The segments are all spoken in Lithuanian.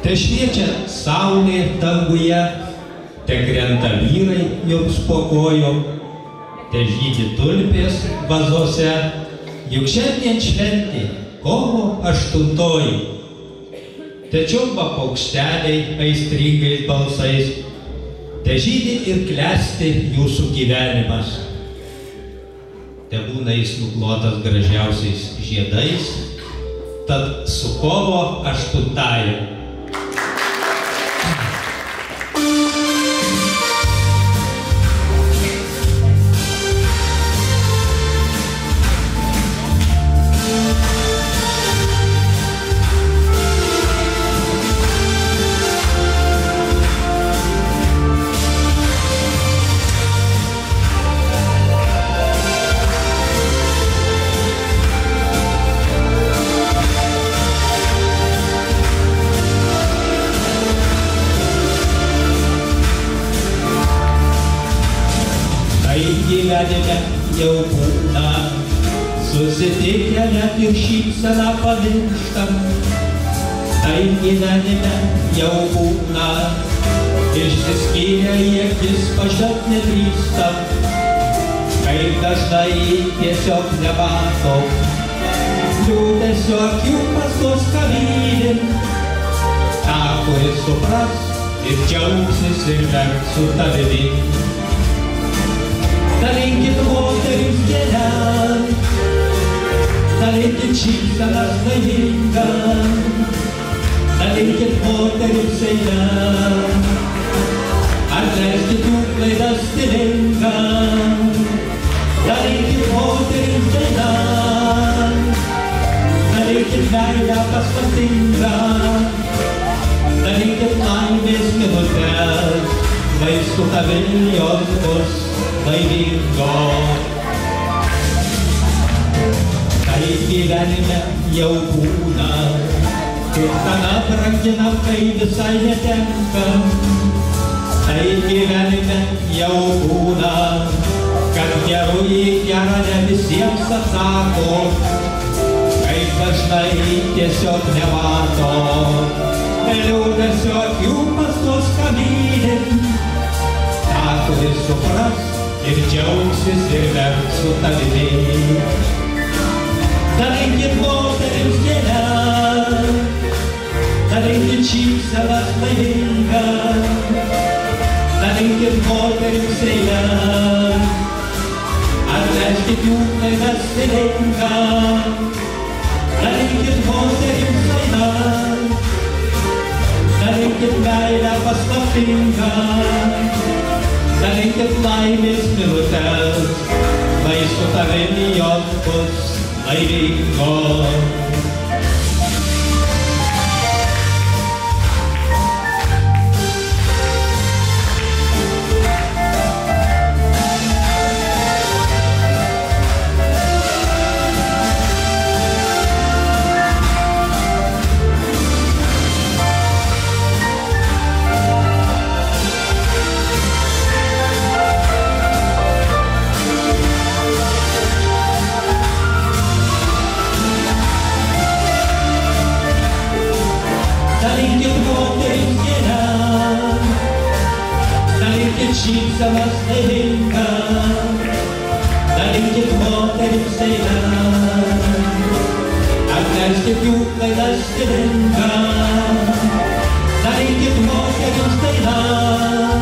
Te šviečia saulė danguje, te krenta vyrai jums po kojom, te žydi tulpės vazose, juk šiandien šventė kovo 8. Te čiulba paukšteliai aistringais balsais, te žydi ir klesti jūsų gyvenimas. Te būna jis nuklotas gražiausiais žiedais, tad su kovo 8. Gyvenime jau būna, susitikę net ir šypseną pamirštam. Tai gyvenime jau būna, išsiskyrę į akis pažvelgt nedrįstam. Kaip dažnai tiesiog nematom, liūdesio akių paskos kavylim. Ta, kuris supras ir džiaugsis ir verks su tavimi. Dalinkit moterims gėlėm, dalinkit šypsenas laimingam, dalinkit moterims eilėm, atleiskit jų klaidas stilingam, dalinkit moterims gėlėm, dalinkit meilę paslaptingam, dalinkit laimės minutės, vai su tavimi jos bus laimingo. Tai gyvenime jau būna, ir tada branginam, kai visai netenkam. Tai gyvenime jau būna, kad geru į gerą ne visiems atsako, kaip dažnai tiesiog nemato, liūdesio akių paskos kamylim. Ta, kuris supras ir džiaugsis ir verks su tavimi. Dalinkit moterims gėlėm, dalinkit šypsenas laimingam, dalinkit moterims eilėm, atleiskit jų klaidas stilingam, dalinkit moterims eilėm, dalinkit meilę paslaptingam, dalinkit laimės minutės, vai su tavimi jos bus laimingos. Šypsenas laimingam, dalinkit moterims eilėm, atleiskit jų klaidas stilingam, dalinkit moterims eilėm,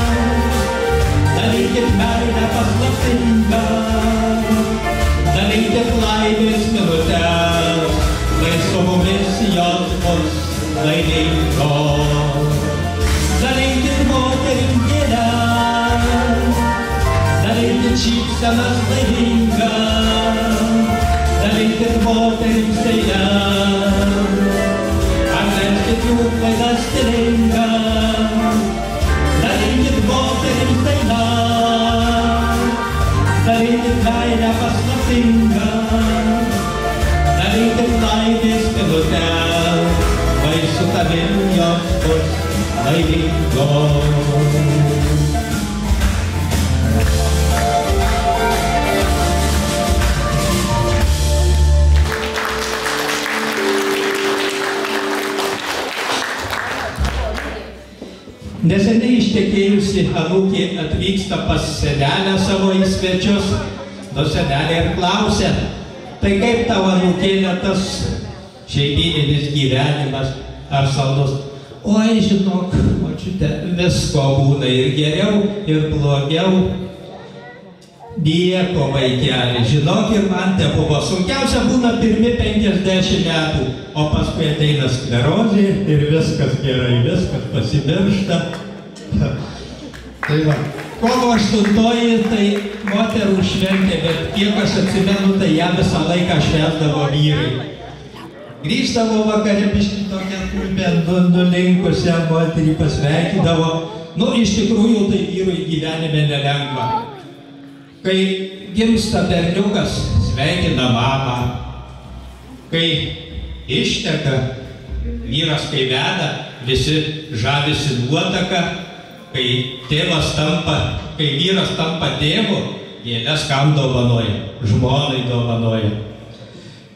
dalinkit meilę paslaptingam, dalinkit laimės minutės, kai su mumis jos bus laimingos. Dalinkit moterims gėlėm, dalinkit šypsenas laimingam, dalinkit moterims eilėm, atleiskit jų klaidas stilingam, dalinkit moterims eilėm, dalinkit meilę paslaptingam, dalinkit laimės minutės, vai su tavim jos bus laimingos. Neseniai ištekėjusi anūkė atvyksta pas senelę savo į svečius. Nu, senelė ir klausia, tai kaip tavo anūkėlė tas šeimyninis gyvenimas ar saldus? Oi, žinok, močiute, visko būna ir geriau, ir blogiau. Nieko, vaikeli, žinok, ir man te buvo. Sunkiausia būna pirmi 50 metų, o paskui ateina sklerozė ir viskas gerai, viskas pasimiršta. Tai va, kovo 8 tai moterų šventė, bet kiek aš atsimenu, tai ją visą laiką švęsdavo vyrai. Grįždavo vakare biškį tokią kulbę, nulinkusią moterį pasveikindavo. Nu, iš tikrųjų, tai vyrui gyvenime nelengva. Kai gimsta berniukas, sveikina mamą. Kai išteka, vyras kai veda, visi žavisi nuotaka. Kai tėvas tampa, kai vyras tampa tėvu, gėles kam dovanoja, žmonai dovanoja.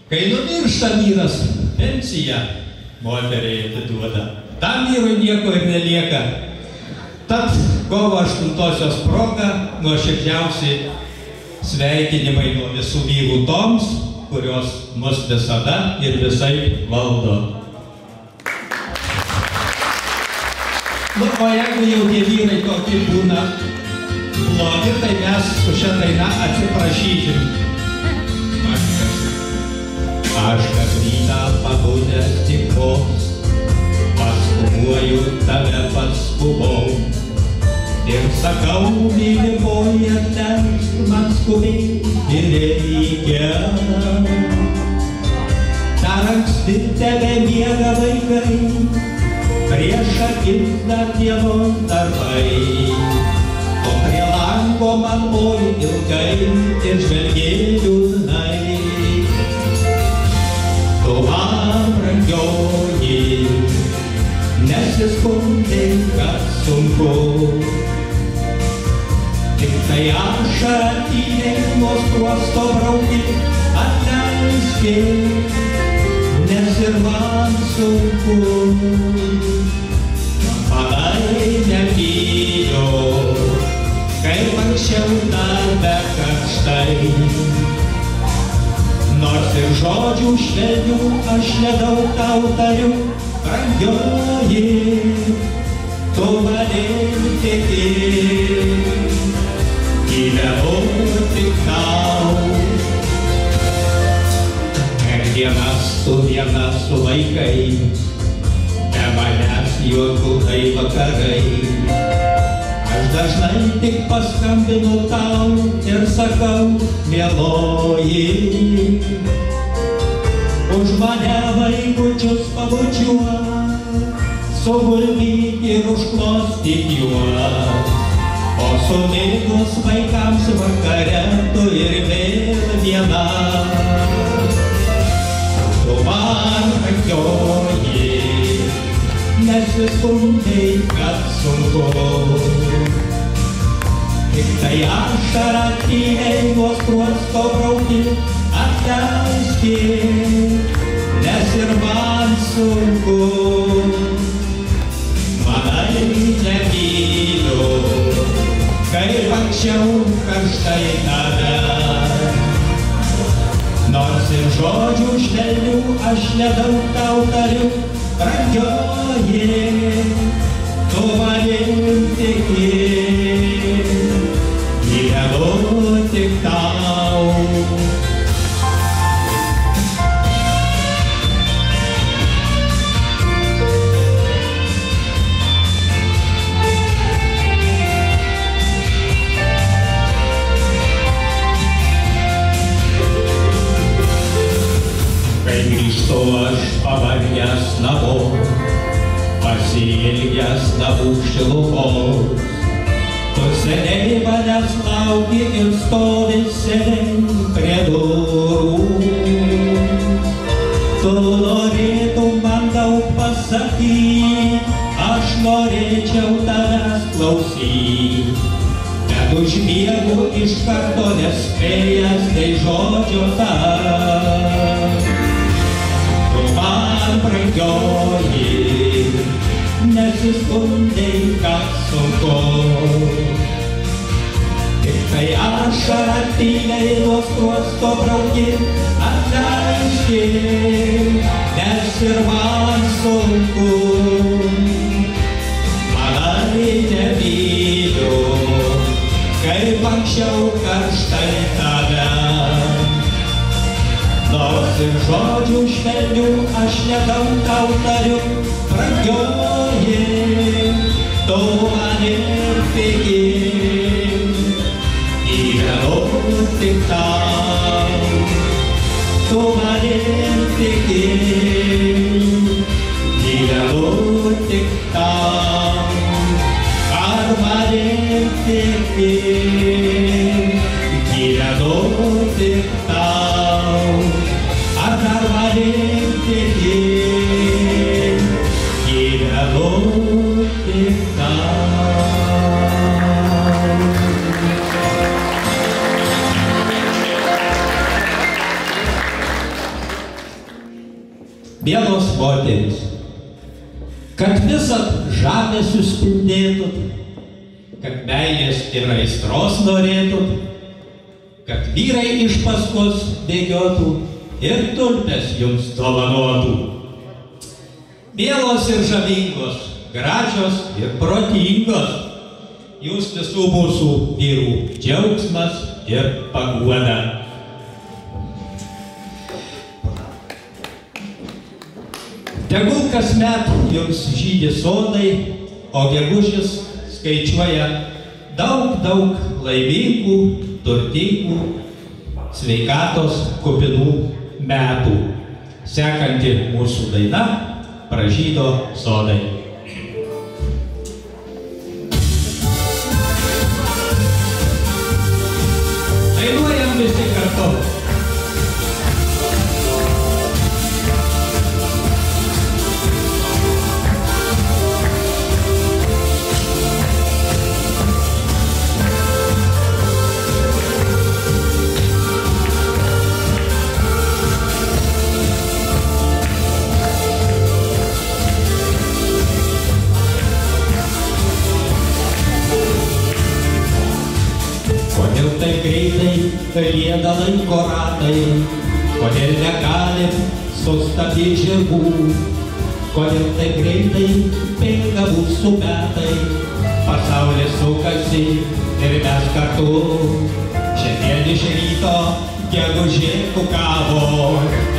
Kai numiršta vyras, pensiją moteriai atiduoda. Tam vyrui nieko ir nelieka. Tad kovo 8-osios proga nuoširdžiausi sveikinimai nuo visų vyrų toms, kurios mus visada ir visai valdo. Nu, o jeigu jau tie vyrai tokie būna blogi, tai mes su šia daina atsiprašysim. Aš kas rytą pabudęs tik vos, paskumuoju tave paskubau. Ir sakau, mylimoji, atnešk man skubėti reikia. Dar anksti tebe miega vaikai, prieš akis dar dienos darbai. O prie lango man moji ilgai ir žvelgiai liūdnai. Tu man brangioji, nesiskundai, kad sunku. Tik tai ašarą tyliai nuo skruosto brauki, atleiskit, nes ir man sunku. Manai nemyliu, kaip anksčiau dar be karštai. Nors ir žodžių švelnių aš nedaug tau tariu, brangioji, tu manim tiki. Gyvenu tik tau. Per dienas tu viena su vaikai, be manęs juokų tai vakarai. Aš dažnai tik paskambinu tau ir sakau, mieloji, už mane vaikučius pabučiuok, suguldyk ir užklostyk juos. O sumigus vaikams vakare tu ir vėl viena. Tu man brangioji, nesiskundai, kad sunku. Tik tai ašarą tyliai nuo skruosto brauki, atleiskit, nes ir man sunku. Manai nemyliu, kaip anksčiau karštai tave. Nors ir žodžių švelnių aš nedaug tau tariu, brangioji, tu manim tiki. Gyvenu tik tau. Grįžtu aš pavargęs namo, pasiilgęs namų šilumos. Tu seniai manęs lauki ir stovi seniai prie durų. Tu norėtum man daug pasakyti, aš norėčiau tavęs klausyti. Bet užmiegu iš karto nespėjęs tai žodžio tau. Tu man brangioji, nesiskundai, kas sunku. Tik kai ašara tyliai nuo skruosto brauki, atleiski, nes ir man sunku. Manai nemyliu, kaip anksčiau karštai tave. Nors ir žodžių švelnių aš nedaug tau tariu, brangioji, tu man ir pigi. Gyvenu tik tau, tu man ir pigi. Gyvenu tik tau, ar man ir pigi. Gyvenu tik tau, ar man ir pigi. Gyvenu tik tau. Mielos moterys, kad visat žavesiu spindėtut, kad meilės ir aistros norėtut, kad vyrai iš paskos bėgiotų ir tulpes jums dovanotų. Mielos ir žavingos, gražios ir protingos, jūs visų mūsų vyrų džiaugsmas ir paguoda. Tegul kasmet jums žydi sodai, o gegužis skaičiuoja daug laimingų, turtingų, sveikatos kupinų metų. Sekanti mūsų daina pražydo sodai. Dainuojam visi kartu. Rieda laiko ratai, kodėl negalim sustabdyti žirgų, kodėl taip greitai bėga mūsų metai, pasaulis sukasi ir mes kartu. Šiandien iš ryto gegužė kukavo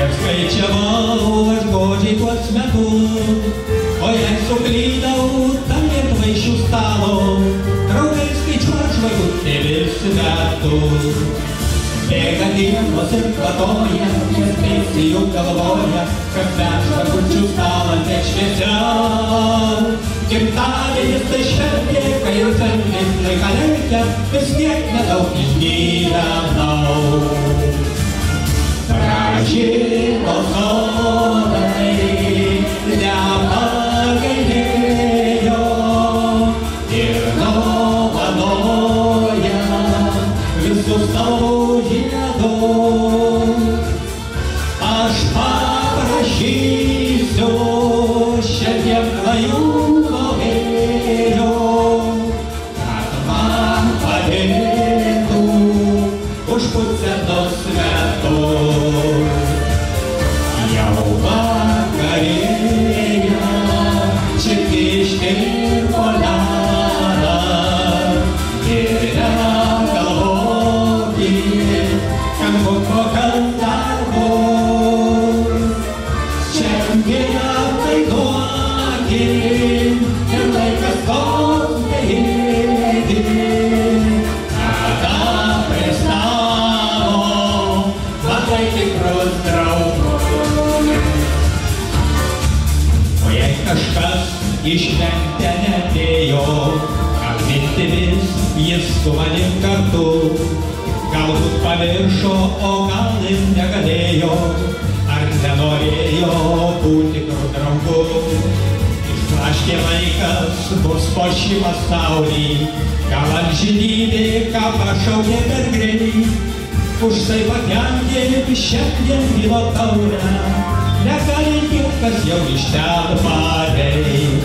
ir skaičiavau aš godžiai tuos metus, o jei suklydau tarp vaišių stalo, draugai skaičiuoja žvakutėmis metus. Bėga dienos ir kvatoja, ir spėsi jau galvoja, kad mes žvakučių stalą tiek šviesiau. Gimtadienis tai šventė, kai jau sendės laiką leikia, vis tiek nedaug išgyvenau. Pražydo sodai, nepagailėjo ir dovanoja visus savo žiedus. Aš paprašysiu šiandien klajūno vėjo, kad man padėtų už pusėtos metus. Jau vakarėja, čia ištirpo ledas ir negalvokit, kad buvo darbo. Šiandien tai duokim ir laikas toks bėgi, kada prie stalo matai tikrus draugus. O jei kažkas į šventę neatėjo, ar mintimis jis su manim kartu, galbūt pamiršo, o gal ir negalėjo, ar nenorėjo būti draugu. Išblaškė laikas bus po šį pasaulį, gal amžinybė, ką pašaukė per greit. Už tai pakelkė šiandien vyno taurę, negali niekas jau iš ten pareit.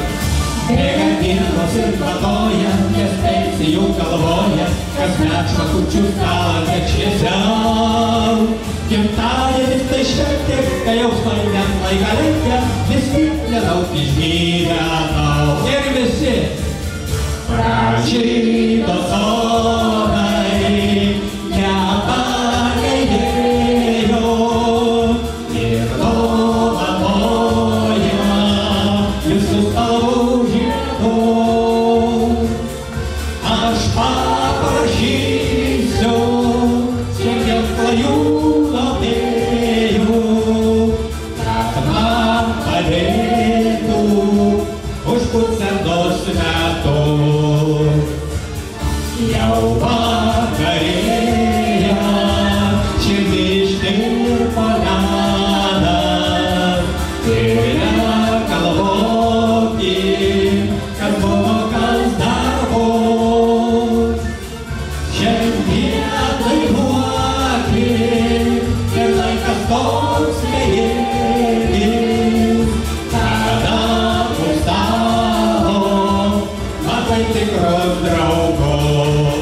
Bėga dienos Nors ir vadoja, nes pensijų galvoja, kasmet šakučių stalą net šviesiau. Gimtadienis tai šventė, kai jausmai net laiką reikia, vis tik nedaug išgyvenau. Ir visi pražydo sodai, nepakeidėjo ir dovanoja visus tavo žiedus. Aš paprašysiu šiandien klajų globėjų, kad man padėtų už pusę dos metų. Jau vakarėja, širdį ištirpo ledas, ir negalvokit, kas buvo, kas dar bus. Šiandien dainuokit, ir laikas toks bejėgis, kada už stalo matai tikrus draugus.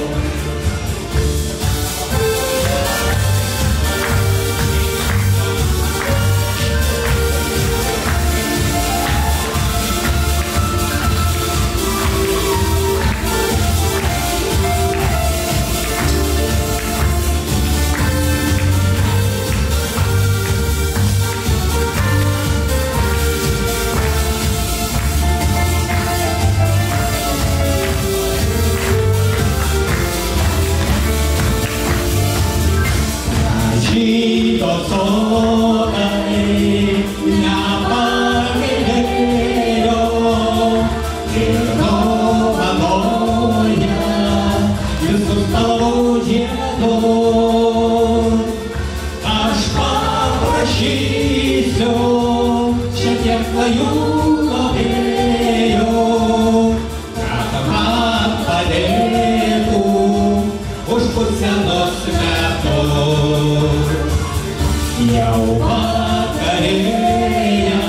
Žydo sodai nepakeidėjo ir dovanoja visus tavo žiedus. Aš paprašysiu šiandien klajų globėjų, kad man padėtų už pusę dos metų. Jau vakarėja,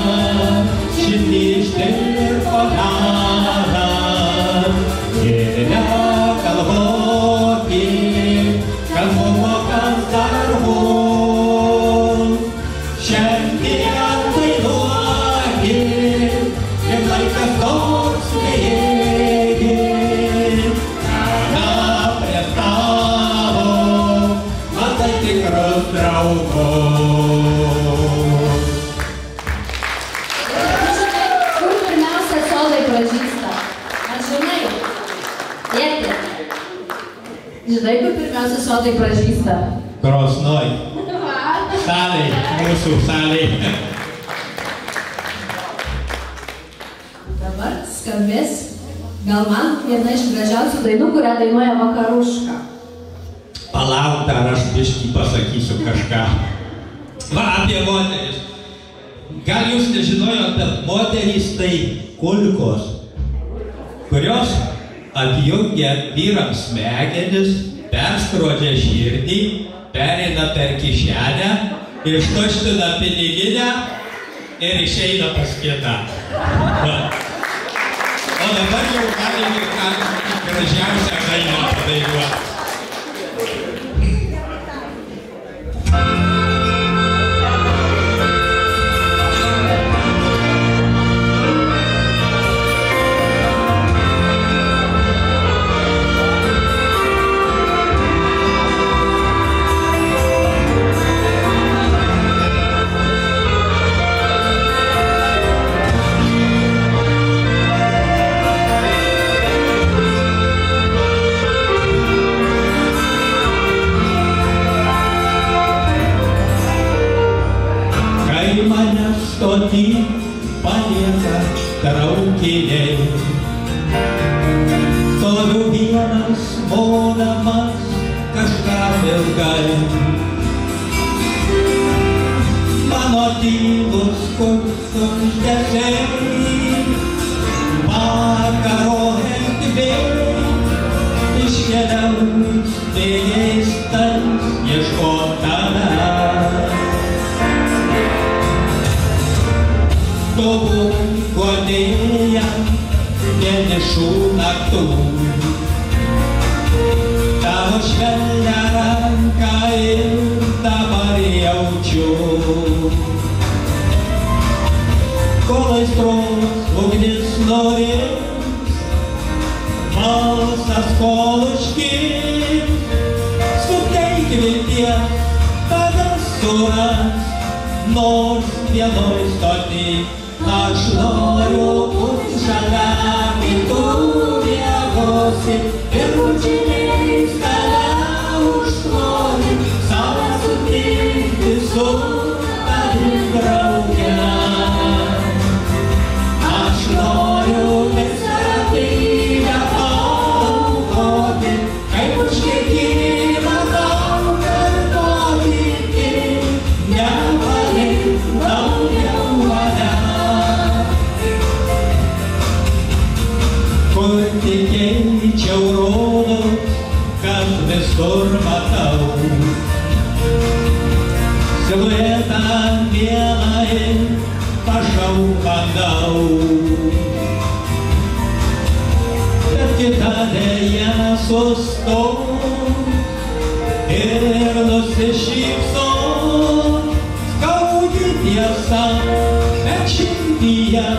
širdį ištirpo ledas, ir negalvokit, kas buvo, kas dar bus. Šiandien dainuokit, ir laikas toks bejėgis, kada prie stalo matai tikrus draugus. Kur pirmiausia sodai pražysta? Ar žinai? Tėti, žinai, kur pirmiausia sodai pražysta? Krosnoj. Salėj, mūsų salėj. Dabar skambės gal man viena iš gražiausių dainų, kurią dainuoja Vakaruška. Palauk, dar aš biškį pasakysiu kažką. Va, apie moteris. Gal jūs nežinojot, bet moterys tai kulkos, kurios apjungia vyrams smegenis, perskrodžia širdį, pereina per kišenę, ištuština piniginę ir išeina pas kitą. O dabar jau galime gražiausią dainą padainuoti. Stotį palieka traukiniai, stoviu vienas, modamas kažkam ilgai. Mano tylus kuždesiai, vakaro erdvėj, iškeliaus vėjais tais ieškot tavęs. Tu būk guodėja, vienišų naktų. Tavo švelnią ranką ir dabar jaučiu. Kol aistros ugnis nurims, balsas kol užkims, suteik vilties, tave suras, nors vienoj stoti. Aš noriu būti šalia, kai tu miegosi ir bučiniais tave užkloti, save sutikti su tavim drauge. Aš noriu visą ramybę paaukoti, kaip už kiekvieną tau kartoti, ir nepalik daugiau mane. Kur tik eičiau rodos, kad visur matau siluetą vieną ir pašaukt bandau. Bet kita deja sustos ir nusišypsos, skaudi tiesa, bet širdyje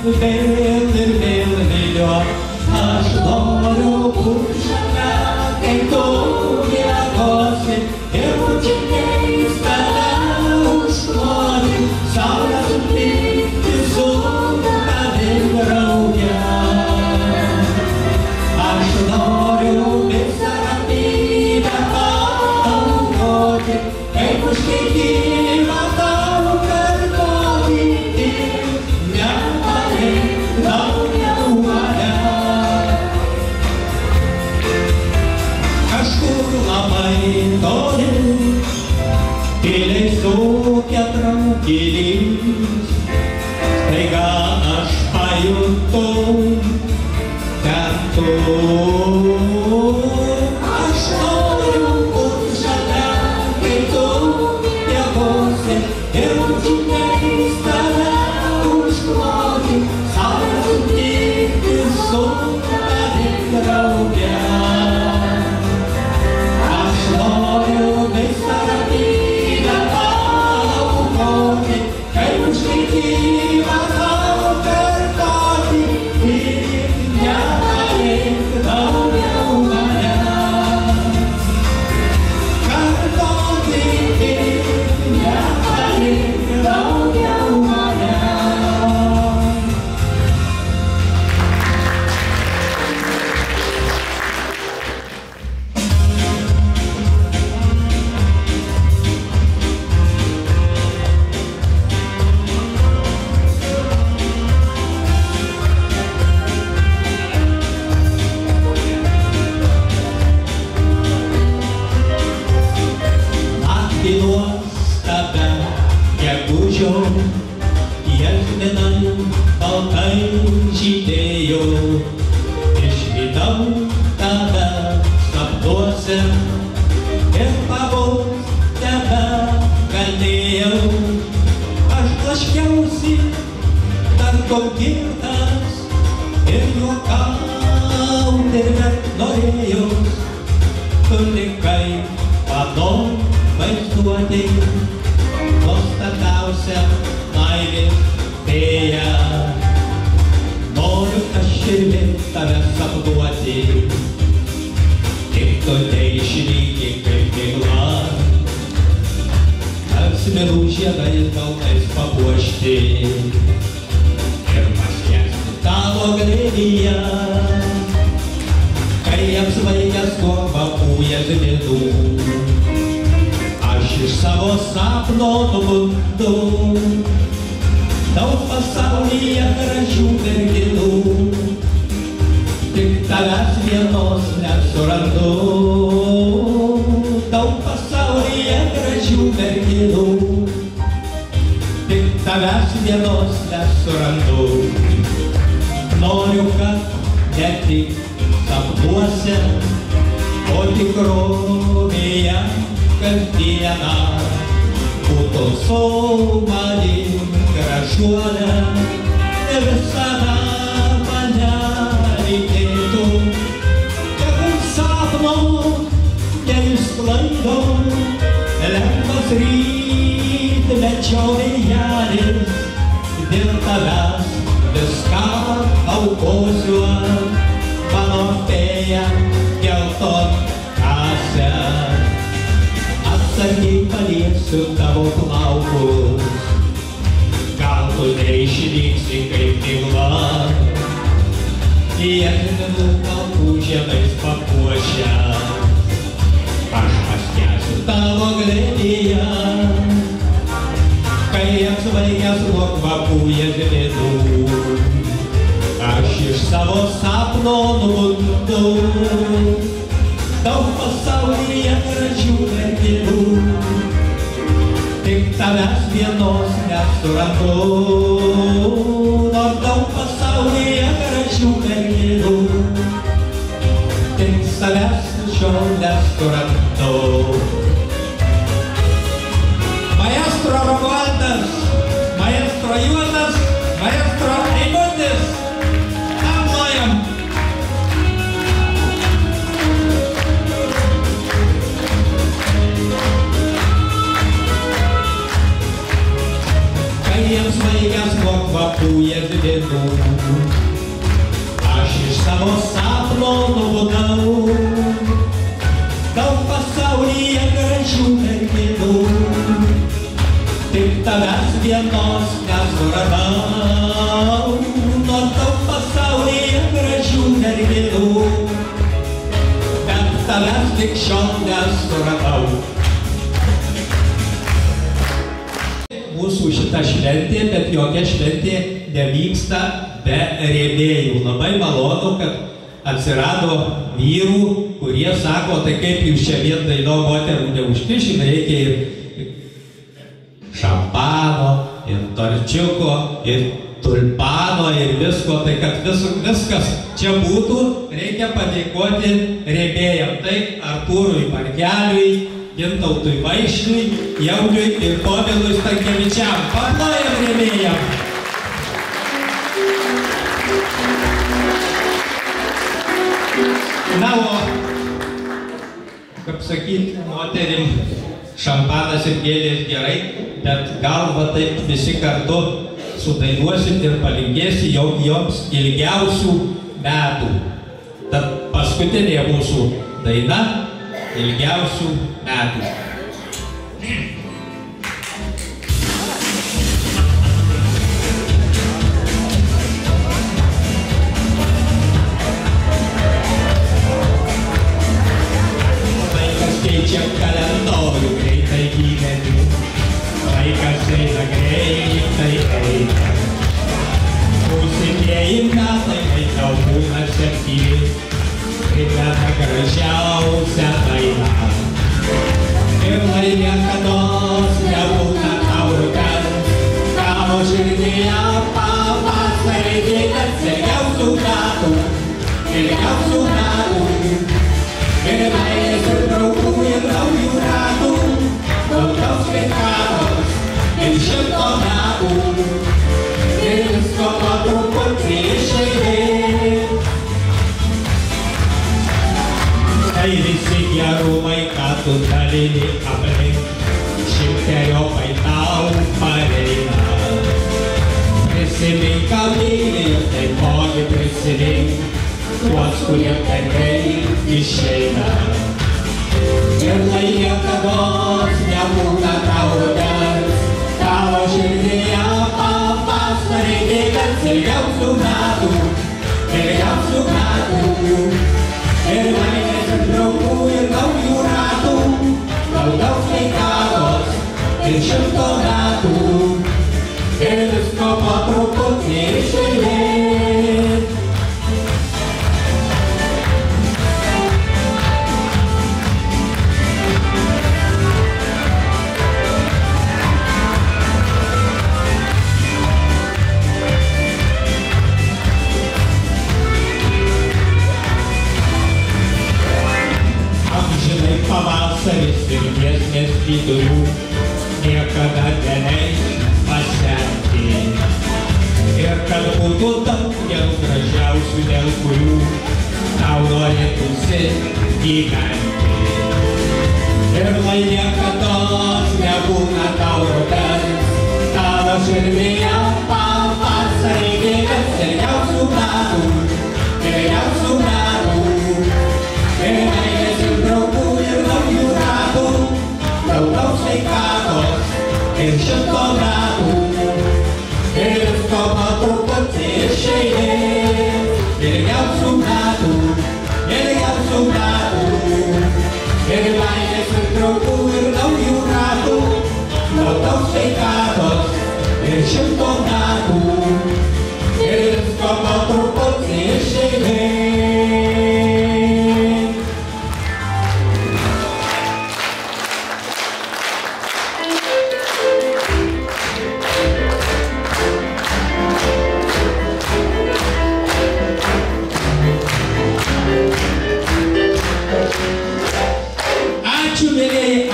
vėl ir vėl viliuot. Aš noriu būti šalia, kai tu miegosi ir bučiniais tave užkloti, saulę sutikti su tavim drauge. Aš noriu visą ramybę paaukoti, kaip už kiekvieną tau kartoti, ir nepalik daugiau mane. Kažkur labai toli, tyliai sukia traukinys, staiga aš pajutau ten tu. Aš noriu būti šalia, kai tu miegosi ir bučiniais tave užkloti, save sutikti su tavim drauge. Aš noriu visą ramybę paaukoti, kaip už kiekvieną tau kartoti, ir nepalik daugiau mane. Kartoti, ir nepalik daugiau mane. Naktį nuostabę gegužio jazminai baltai žydėjo. Išvydau tave sapnuose ir pavogt tebegalėjau. Aš blaškiausi tartum girtas ir juokaut ir net norėjau. Tu likai mano vaizduotei nuostabiausia meilės fėja. Noriu aš ir vėl tave sapnuoti, tik tu neišnyki kaip migla. Asmenų žiedais baltais papuošti ir paskęsti tavo glėbyje, kai apsvaigęs tuo kvapų jazminų. Aš iš savo sapno nubundu, daug pasaulyje gražių merginų, tik tavęs vienos nesurandu. Daug pasaulyje gražių merginų, tik tavęs vienos nesurandu. Noriu, kad ne tik sapnuose, o tikrovėje kasdieną būtų su manim gražuolė, visada mane Rytojaus rytmečio vėjelis, dėl tavęs viską aukosiu, mano fėja geltonkasė. Atsargiai paliesiu tavo plaukus, gal tu neišnyksi kaip migla. Jėgminų kalbų žemais papuošę, aš paskęsiu tavo glėbyje. Kai apsvaigęs nuo kvapų jėgminų, aš iš savo sapno nubundu. Daug pasaulyje gražių merginų, tik tavęs vienos nesurandu. Nors daug pasaulyje gražių merginų, tik savęs šiol nesurandu. Maestro Romualdas, maestro Juozas, maestro Eimutis. Aplojam. Kai jiems vaigęs nuo kvapų jėgminų, aš iš savo sapno nubudau. Daug pasaulyje gražių merginų, tik tavęs vienos nesuradau. Nors daug pasaulyje gražių merginų, bet tavęs tik šiol nesuradau. Mūsų šita šventė, bet jokia šventė nevyksta be rėmėjų. Labai malonu, kad atsirado vyrų, kurie sako, tai kaip jūs čia vien daino moterų neužkišim, reikia ir šampano, ir torčiuko, ir tulpano, ir visko, tai kad viskas čia būtų, reikia padėkoti rėmėjam. Tai Artūrui Markeliui, Gintautui Vaišniui, Jauniui ir Povilui Stankevičiam. Paplojam rėmėjam. Na, o, kaip sakyti, moterim šampanas ir gėlės gerai, bet gal va taip visi kartu sudainuosit ir palinkėsi joms ilgiausių metų. Tad paskutinė mūsų daina ilgiausių metų. Laikas keičia kalendorių, greitai gyveni. Laikas eina greitai eina. Būsimieji metai, kai tau būna 7, primena gražiausią dainą. Ir lai niekados nebūna tau rudens, tavo širdyje pavasarį gėlės ilgiausių metų, ilgiausių metų. Ir meilės ir draugų ir naujų ratų, daugiau sveikatos ir 100 metų. Ir visko po truputį išeidė. Tai visi gerumai, ką tu dalini aplink, šimteriopai tau pareina. Prisimink, ką myli, ir taipogi prisimink tuos, kurie per greit išeina. Ir lai niekados nebūna tau rudens, tavo širdyje pavasarį gėlės ilgiausių metų, ilgiausių metų. Ir meilės ir draugų ir naujų ratų, daugiau sveikatos ir 100 metų. Ir visko po truputį išeilės. Pavasaris ir giesmės vidurių niekada neleis pasenti. Ir kad būtų daug gerų gražiausių, dėl kurių tau norėtųsi gyventi. Ir lai niekados nebūna tau rudens, tavo širdyje pavasarį gyvens ilgiausių metų, ilgiausių metų. Ir meilės ir draugų ir naujų ratų, daug sveikatos ir 100 metų. Ir visko po truputį iš eilės, ilgiausių metų, ilgiausių metų. Ir meilės ir draugų ir naujų ratų, daug sveikatos ir 100 metų. Ir visko po truputį iš eilės.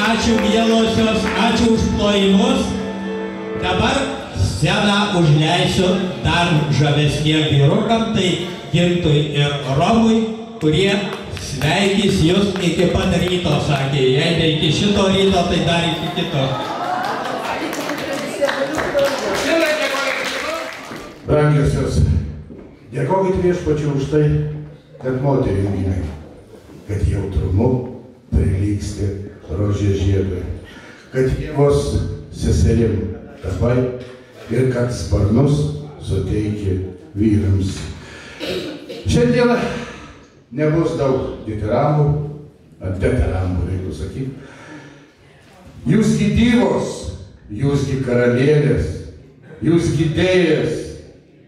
Ačiū mielosios, ačiū už plojimus. Dabar sceną užleisiu dar žavesniem vyrukam, tai Gintui ir Romui, kurie sveikys jūs iki pat ryto, sakė. Jei ne iki šito ryto, tai dar iki kito. Brangiosios, dėkokit Viešpačiui už tai, kad moterį gimė, kad jautrumu prilygsti rožė žiedui, kad Dievos seserim tapai ir kad sparnus suteiki vyrams. Šiandien nebus daug diteramų, veteramų reiktų sakyti. Jūsgi divos, jūsgi karalienės, jūsgi dėjės,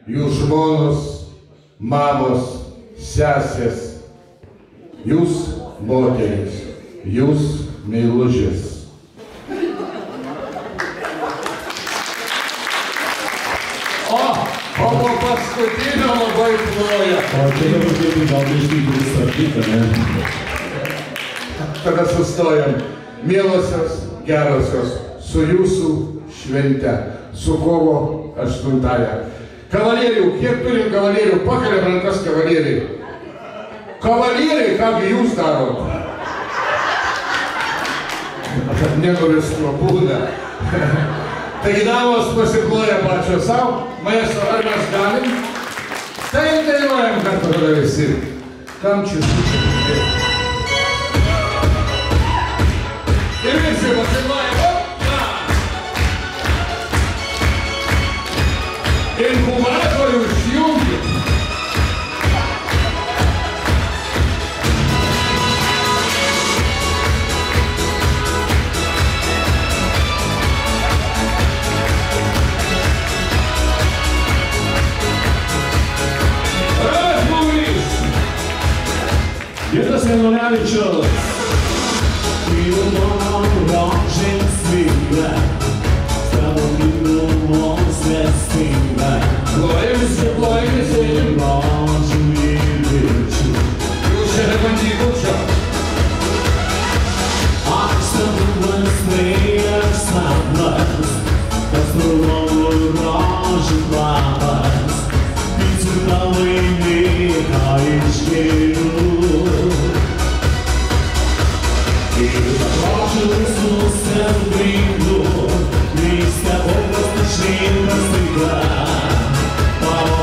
jūs žmonos, mamos, sesės, jūs moterys, jūs meilužės. O po paskutinio labai ploja. O čia dabar kaip gal išlygų sustabdyta, ne? Tada sustojam. Mielosios, gerosios, su jūsų švente, su kovo 8-ąją. Kavalierių, kiek turim kavalierių? Pakeliam rankas kavalieriai. Kavalieriai, kągi jūs darot? Nenuvisko būna. Taigi damos pasiploja pačio savo, maestro, ar mes galim? Tai dainuojam kartu tada visi. Kam čia sučiai? Ir visi pasiplojam. Inkubatorių išjungit. Gintas Janulevičius. Pilno rožės svyla, savo gilumos vestinga. Plojimisi. Rožių ir vilčių. Jūs čia nebandykit čia. Akstabulas vėjas sapnas, tas rulonų rožių kvapas, picurta laimėta iš gėlių. Ir rožius nusendrindu, vysta paprastas šeimas taika, tavo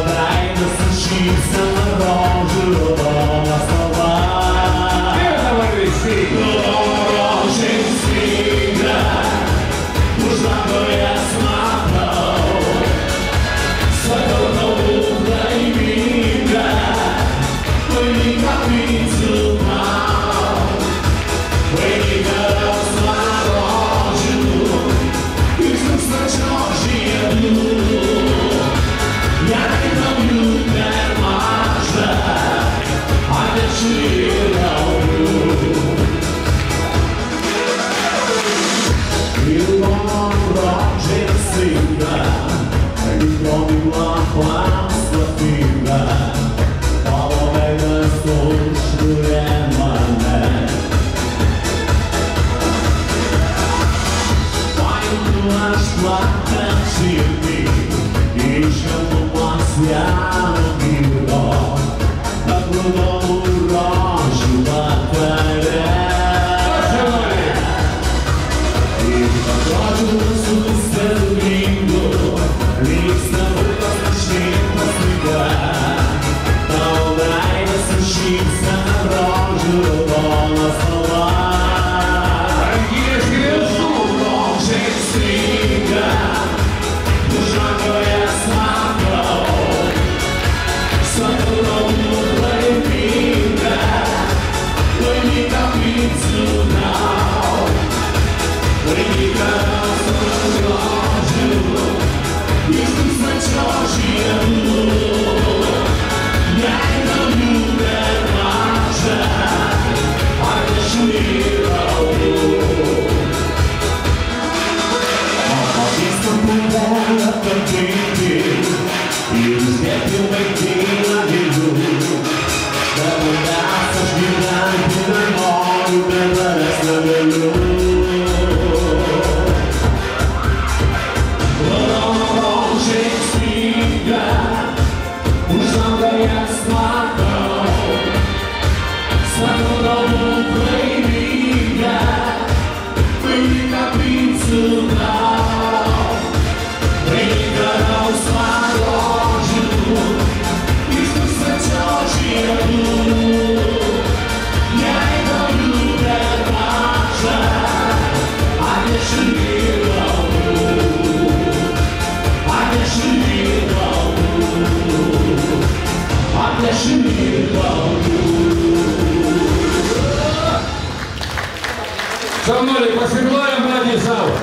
Šaunuoliai, pasiplojam patys savo.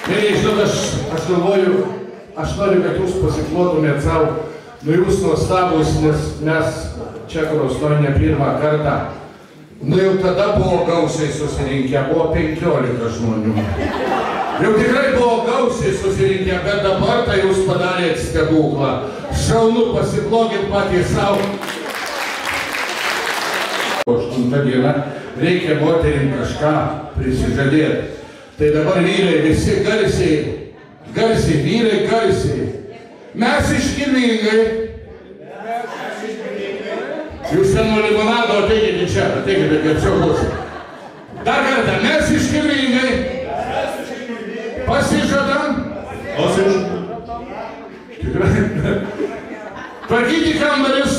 Mėly, žinot, aš galvoju, aš noriu, kad jūs pasiplotumėt savo. Nu, jūs nuostabus, nes mes čia Krosnoje pirmą kartą. Nu, jau tada buvo gausiai susirinkę, buvo 15 žmonių. Jau tikrai buvo gausiai susirinkę, bet dabar tai jūs padarėt stebuklą. Šaunu, pasiplokit patys savo. 8 dieną reikia moterim kažką prisižadėti. Tai dabar vyrai visi garsiai, vyrai garsiai. Mes iškilmingai. Jūs ten nuo limonado ateikite čia, ateikite, kaip čia bus. Dar kartą, mes iškilmingai. Pasižadam. Tikrai. Tvarkyti kambarius.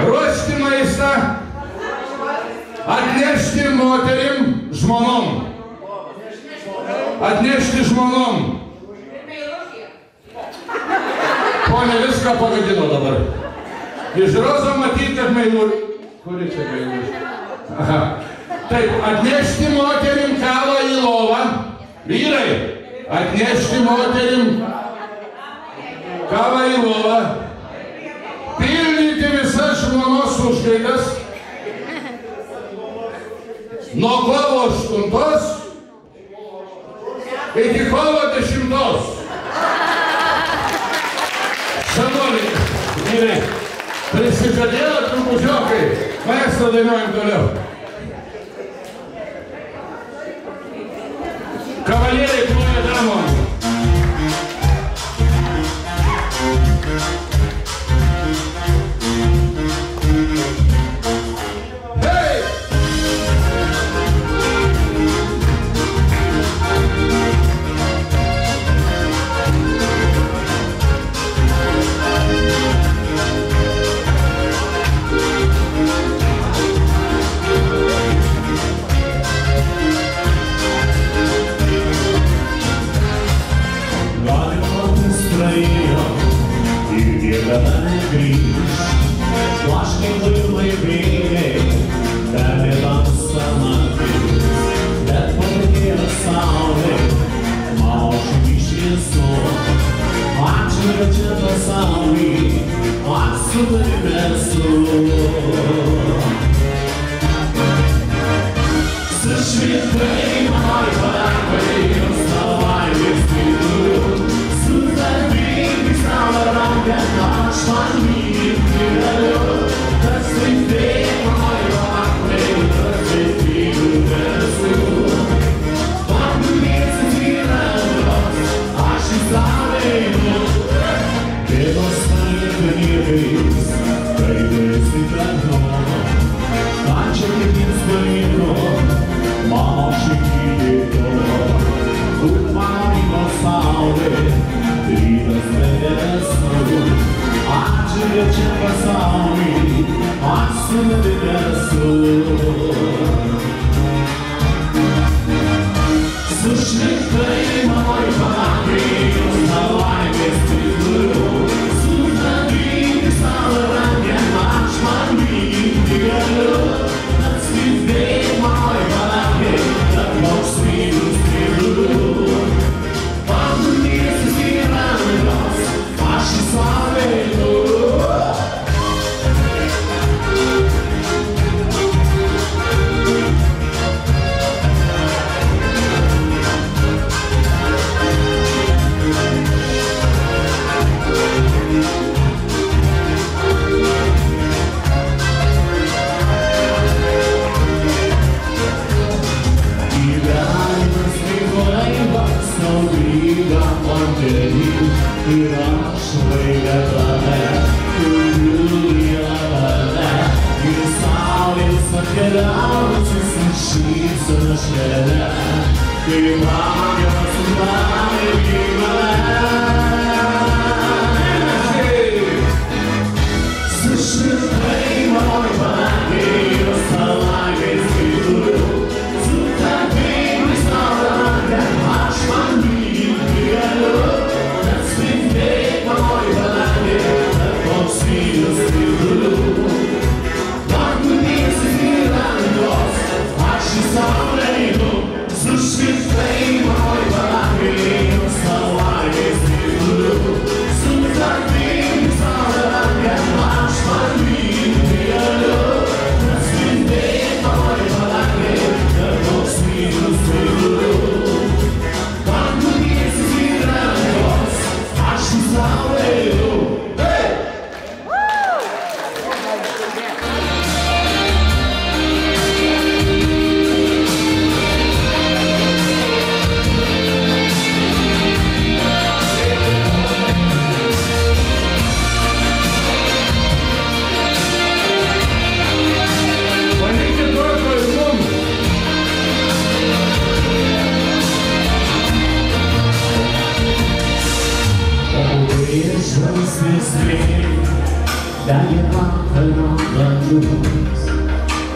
Ruošti maistą. Atnešti moterim žmonom. Atnešti žmonom. Pone, viską pagadino dabar. Iš rozo matyti, kad meiluri. Kuri čia meiluri? Aha. Taip, atnešti moterim kavą į lovą. Vyrai, atnešti moterim kavą į lovą. Pildyti visas žmonos užgaidas. Nuo kovo 8 iki kovo 10. Šanuoliai, vyrai, prisižadėjo trupučiokai, maestro dainuojam toliau. Kavalieriai ploja damom. Saulė, rytas debesų, ačiū šviečia pasaulį, aš su tavimi esu. Sušviktai manoj palapijos, nelaimės tiklių, su tavimi savo rangę, aš man lyginti galiu. Atskridai manoj palapijos, tarp auksinių strėlių. Pandunėsis gyvenimas, aš į save einu. Ir aš laiką tave, kuriu tave, ir saulės atkeliausis ir šypsena šalia, kai magijos sudavė gyvale. Sušviktai manoj palapijos, nelaimės tiklių, su tavimi savo rangę, aš man lyginti galiu.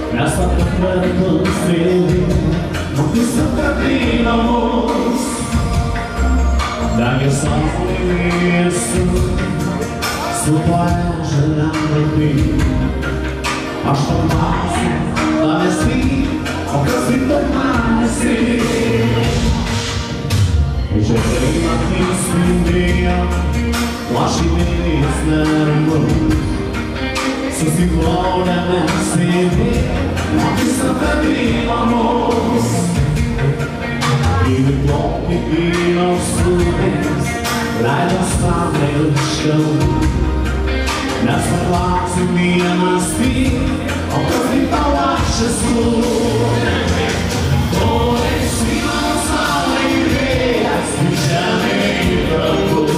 Mes aptvertus vėlį, o visą kabina mus. Degė saulė miestu, su žaliam rūpį. Aš pamasiu, tavęs vyk, o kas vyk tarp manęs vyk. Žiedai naktys spindėjo, lašinės neramus. Susiglaudėme sėdė, o visą kabina mus. Ir plaukia vynos upės, leido saulė ilgščiau. Mes paklausėm vienas vyk, o kas vyk tau aš esu. Tu esi mano saulė ir vėjas, ir žemė ir dangus.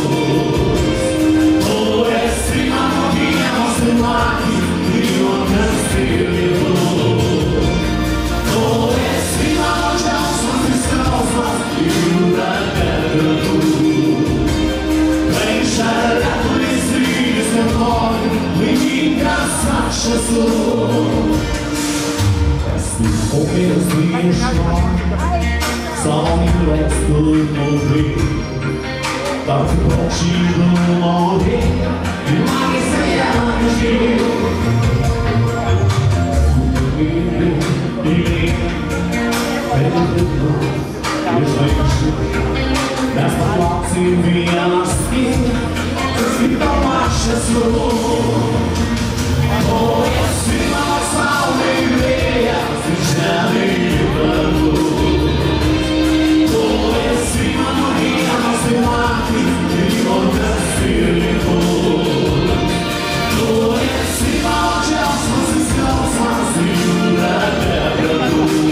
Tu esi mano vienas ir lakis, ir juokas ir liūdus. Tu esi mano džiaugsmas ir skausmas, ir jūra per kartus. Kai šalia kuris rytis kartoju, laimingas aš esu. Esi upės miško, savo mylos turbūt. Tarp paukščių nori, ir magis ėjau. Mes paklausėm vienas vyk, kas vyk tau aš esu. Tu esi mano saulė ir vėjas, ir žemė ir dangus. Tu esi mano vienas ir lakis, ir juokas ir liūdus. Tu esi mano džiaugsmas ir skausmas, ir jūra per kartus.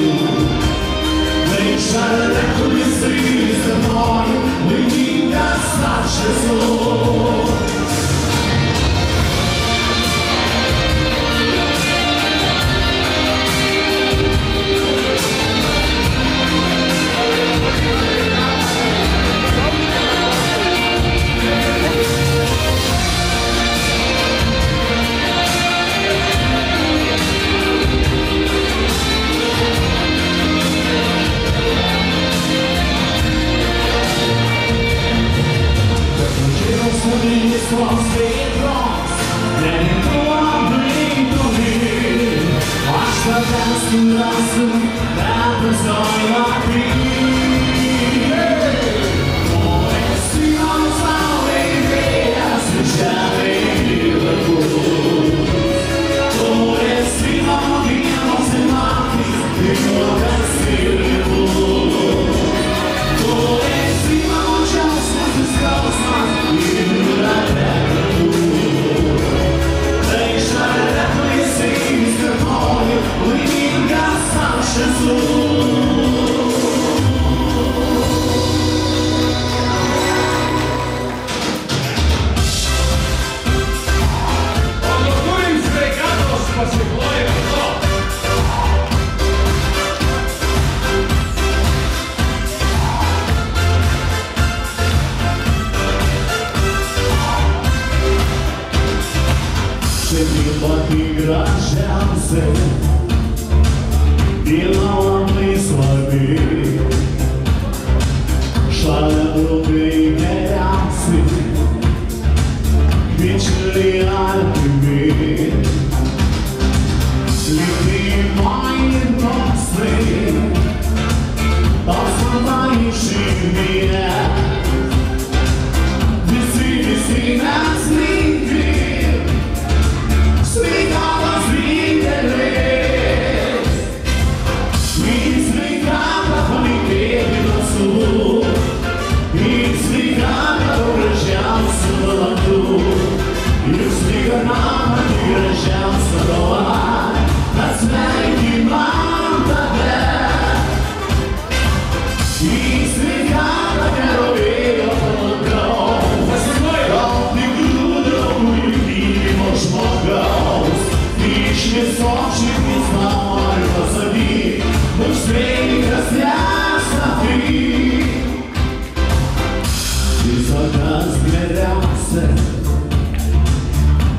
Kai šalia kuris rytis kartoju, laimingas aš esu. Šiandien pati gražiausia, diena labai svarbi, šalia draugai geriausi, bičiuliai artimi, likimai ir tostai, apskamai širdyje. Visi mes linkim sveikatos didelės, į sveikatą palinkėti nasų, į sveikatą gražiausių valandų, ir sveikata pati gražiausia dovana, atsveikinam tave. Į sveikatą gerovėjo palankaus, gal tikrų draugų ir mylimo žmogaus. Iš visos širdies noriu pasakyt, mums sveikas nesakyti. Visokas geriausia,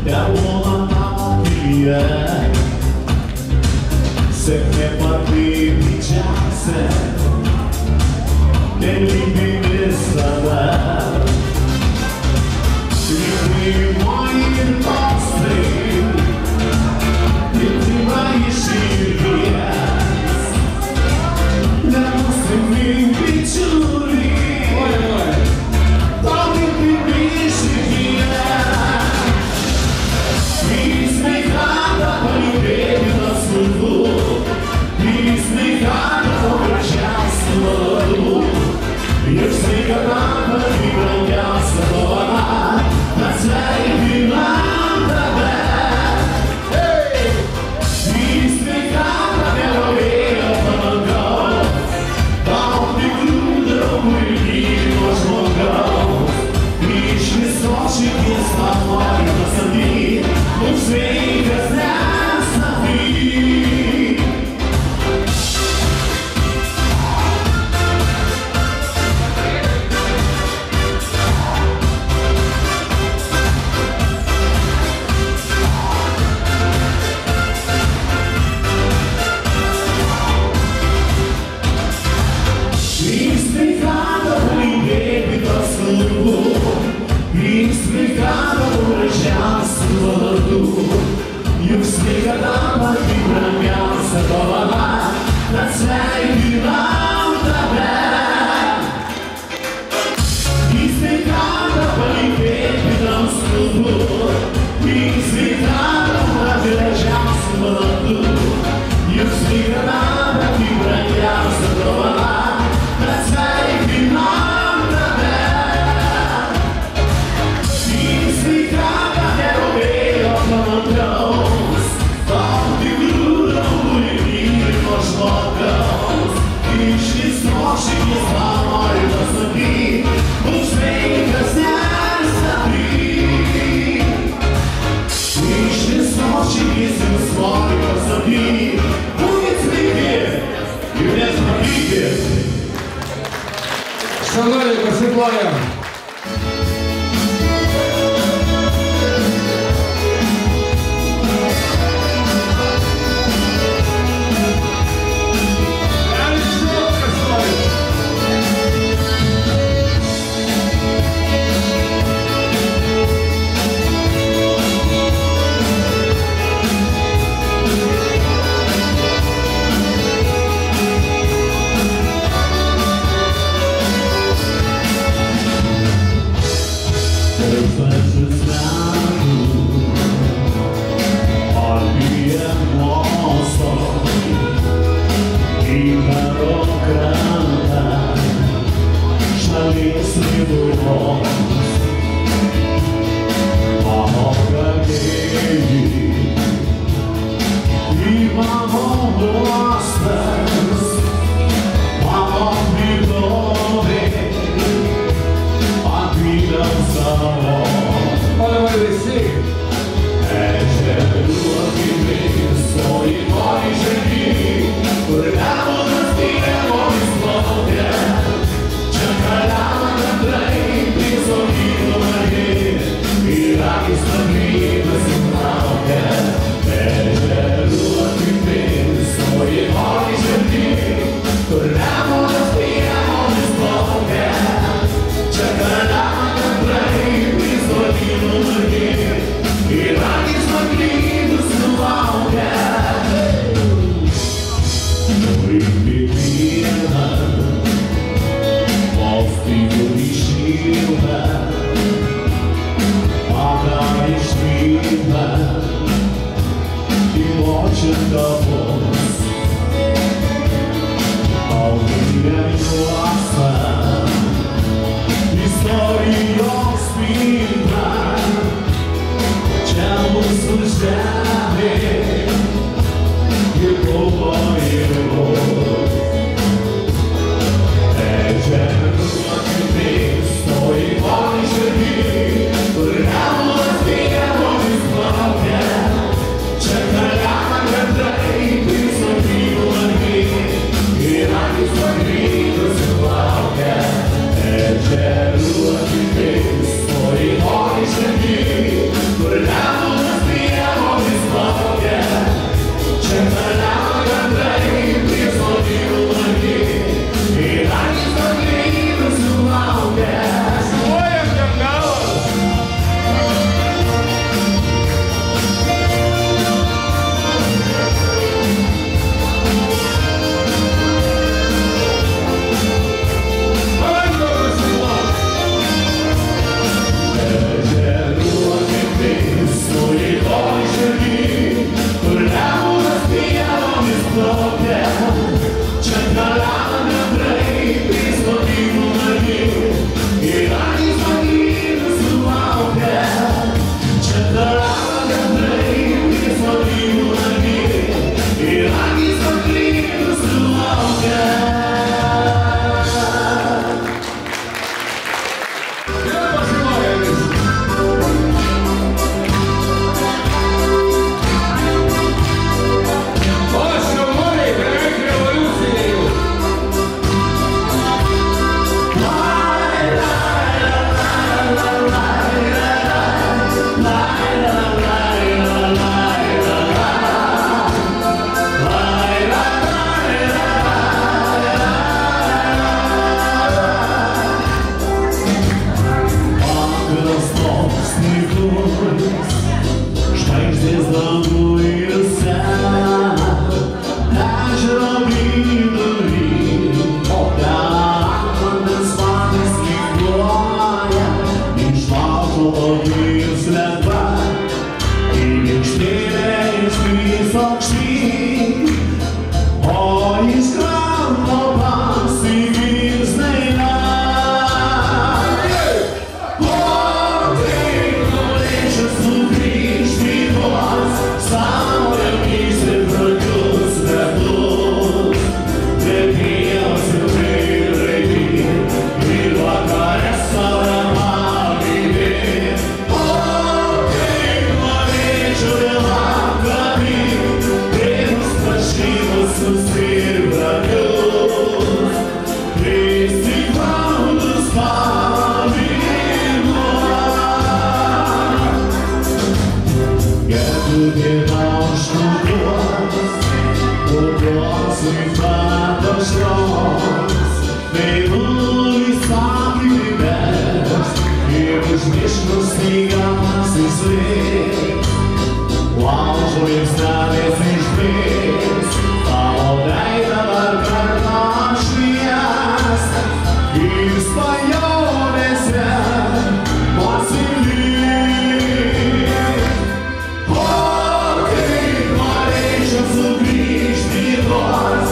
tebūna tavo pilyje, sėkmė pati didžiausia, nelygį visada. Likimai ir tostai, likimai iš širdies, nenusimink bičiuliai, tau kaip iš širdies. Į sveikatą palinkėti nasų, į sveikatą gražiausių valandų, ir sveikata pati brangiausia dovana, atsveikinam tave. Į sveikatą gerovėjo palankaus, tau tikrų draugų ir mylimo žmogaus. Iš visos širdies tau noriu pasakyt, mums sveikas nesakyti. Juk sveikata pati brangiausia dovana, atsveikinam tave. Į sveikatą palinkėti nasų, į sveikatą pati gražiausių valandų, juk sveikata pati brangiausia dovana, atsveikinam tave. Į sveikatą gerovėjo palankaus, tau tikrų šitavos. Auginė juosta, istorijos spinta, čia mūsų žemė ir buvo ir bus. Ežerų akimis stoji moni širdį, kur nemunas dievomis plaukia. Čia kariama gandrai, prisotytų langai, ir akis pakrytusių laukia. Ežerų akimis stoji moni širdį, kur nemunas dievomis plaukia. Čia kariama gandrai, prisotytų langai, ir akis pakrytusių laukia. Šuojas gangalas! Sugrįžti tuos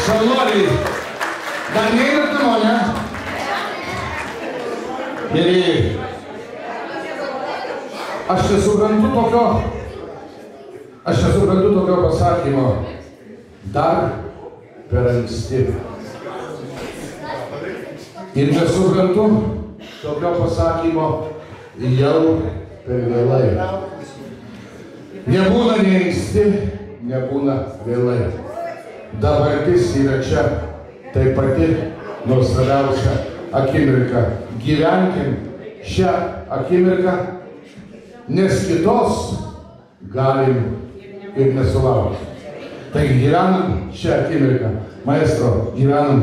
Šaunuoliai, dar neinat namo, ne? Mėlyjei, aš nesuprantu tokio pasakymo. Dar per anksti. Ir nesuprantu tokio pasakymo jau per vėlai. Nebūna nei anksti, nebūna vėlai. Dabartis yra čia, tai pati nuostabiausia akimirka. Gyvenkim šią akimirką, nes kitos galim ir nesulaukti. Taigi gyvenam šią akimirką. Maestro, gyvenam.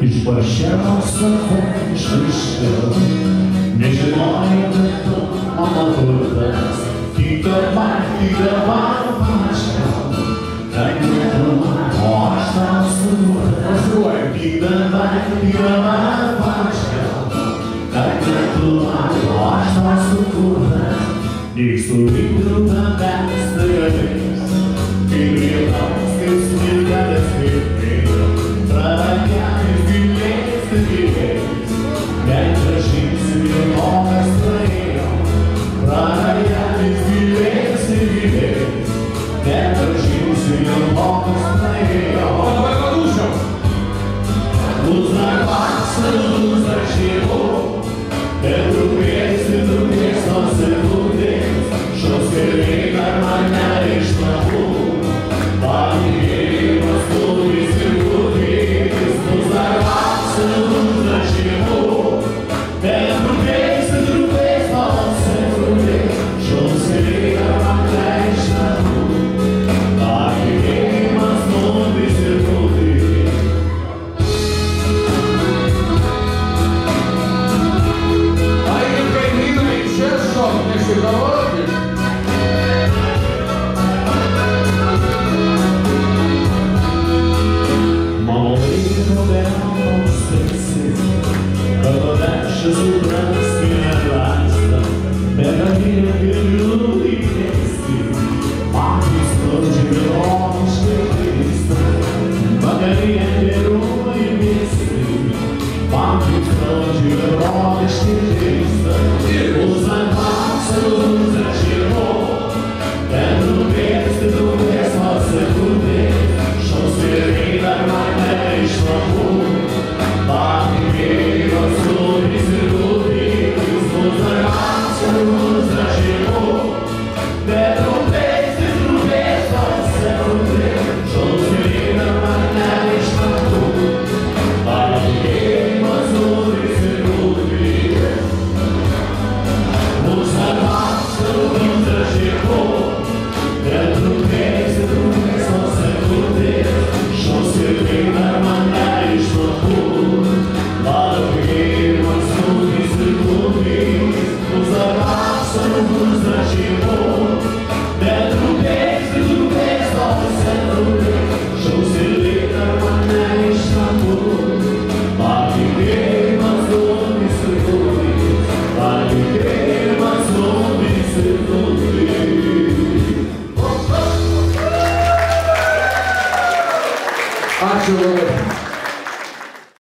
Iš pašiausio išaiškiau, nežinojau, kad tu mano turtas. Tik dabar paaiškiau, kad ne tu man, o aš tau sukurtas. Tik dabar paaiškiau, kad ne tu man, o aš tau sukurtas. Lyg surinktų tavęs staiga, kaip vėlaus, kaip smiltelės, kaip